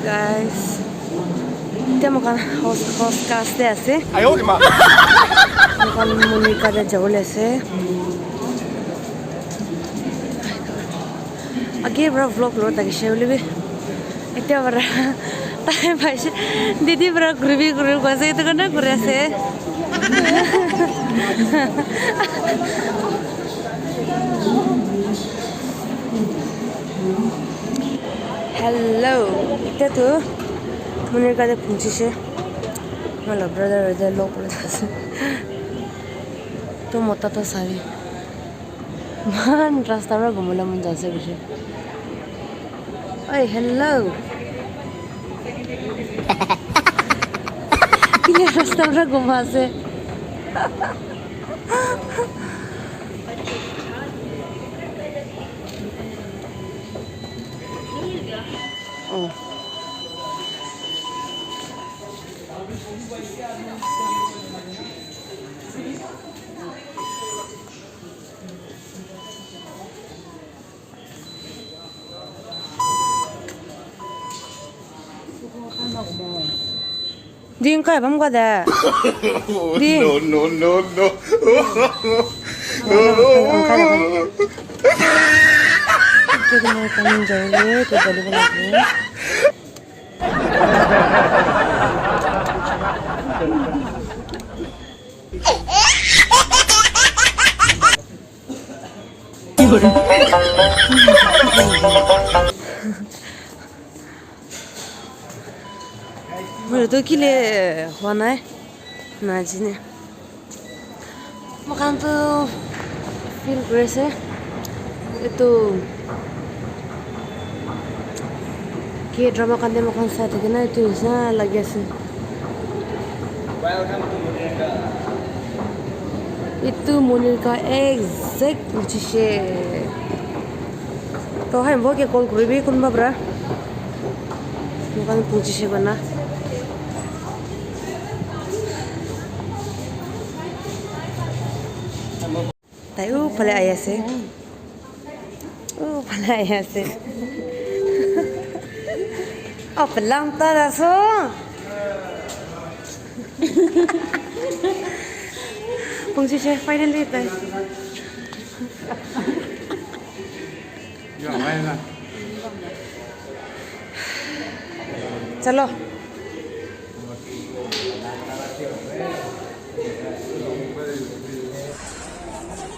guys. Kita makan host cast deh sih. Ayo di mana? Makan Monica deh jauh le sih. Agi berapa vlog lo tadi saya lebih. Itu berapa? Tapi pasal Didi berapa grubi kuasa itu kan aku rasa. Hello, itu tuh Monica deh punci sih. Malah brother ada lock brother sih. Tuh motor tuh sari. Man, rasta mana gumula mun jasa bisa. Oi, hello. Ini rasta mana gumase. Oh. Din kai bam ga da. Din. No. Jadi mau kamu jauh le, tu balik lagi. Boleh tu kile warna naji ni. Makan tu feel grace itu ke drama kan dia makan satu kena itu sana lagi sih. Welcome to Monica. Itu Monica exact macam तो हम वो क्या call करी भी कौन बाबरा मुकान पूछी से बना तायू फले आया से ओ फले आया से ओ फलाम तारा सो पूछी से फाइनली तो चलो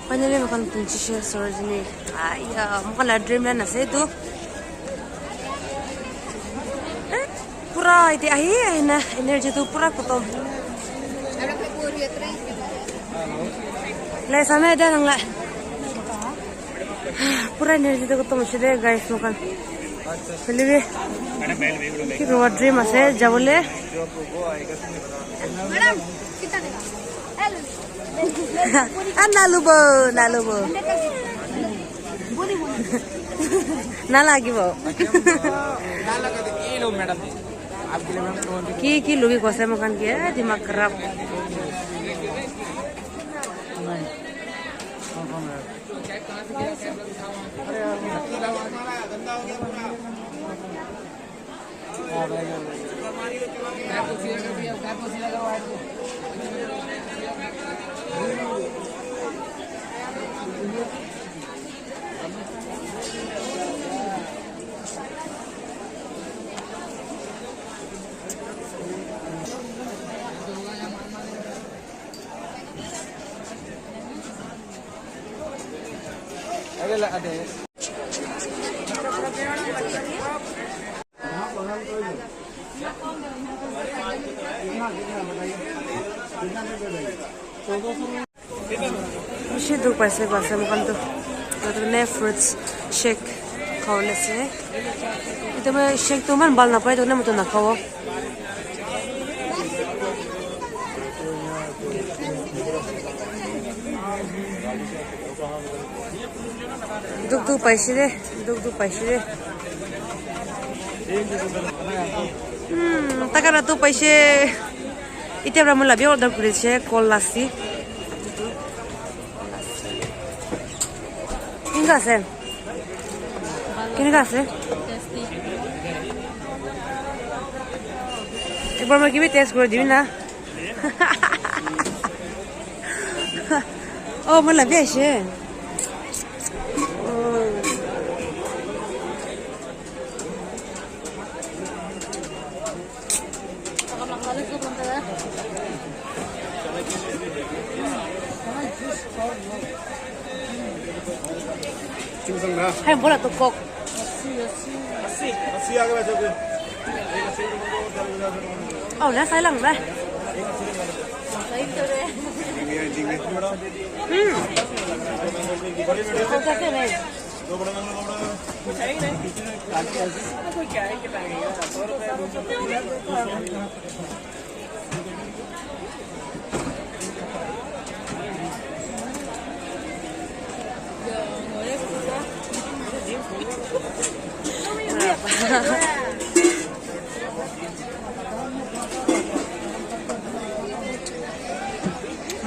finally makan punci share sorry ayah makan la dream lah nasi tu pura itu ayah na energi tu pura kotor lah sama ada nang lah pura energi tu kotor macam deh guys makan Believe कि road dream আছে যাবলে madam কিটা দেবা নালুবো বলি না লাগিব না লাগাতে কি লো ম্যাডাম आपके लिए मैम की लोगी कोसे मकान की है दिमाग खराब ada Mesti tu pasal makan tu, tu ne fruits shake kau lese. Itu mah shake tu man bal na pai tu ne mutu nak kau. Duk paisi deh. Takkan tu paisi. Itu yang mula biar order kulit kol lassi. Enggak sih. Ini enggak sih. একবার মই কিবি test করে দিবি না ও মই লাগি আছে hay bola to kok oh đã sai lần đây không có cái này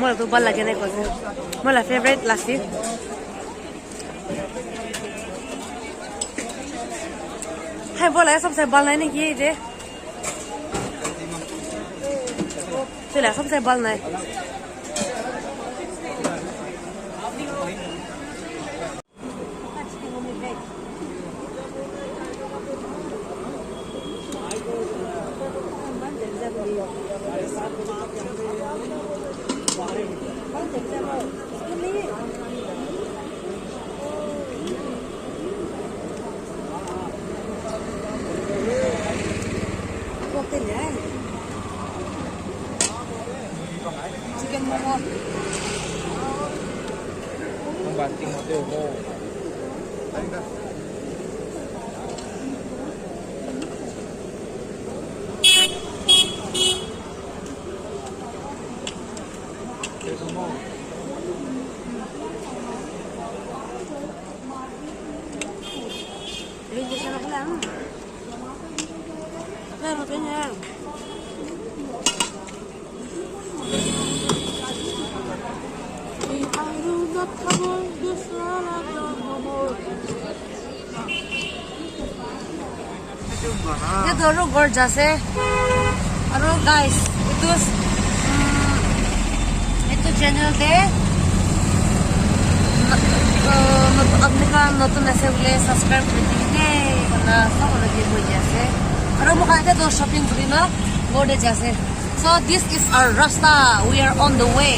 Mola tu bal lagi naik kau. Mola favorite lassi. Hai bola सबसे bal naik ni क्या है? चला सबसे bal naik. Chicken momo. Banting motor mo. Ini sana pulang. Nah, makanya. Itu ro gorgeous eh. Aro guys, itu channel deh. अपने का नतुन ऐसे बोले subscribe कर दीजिए वरना सब लगे हुए जैसे और वो कहते तो शॉपिंग करी ना वो दे जैसे so this is our rasta we are on the way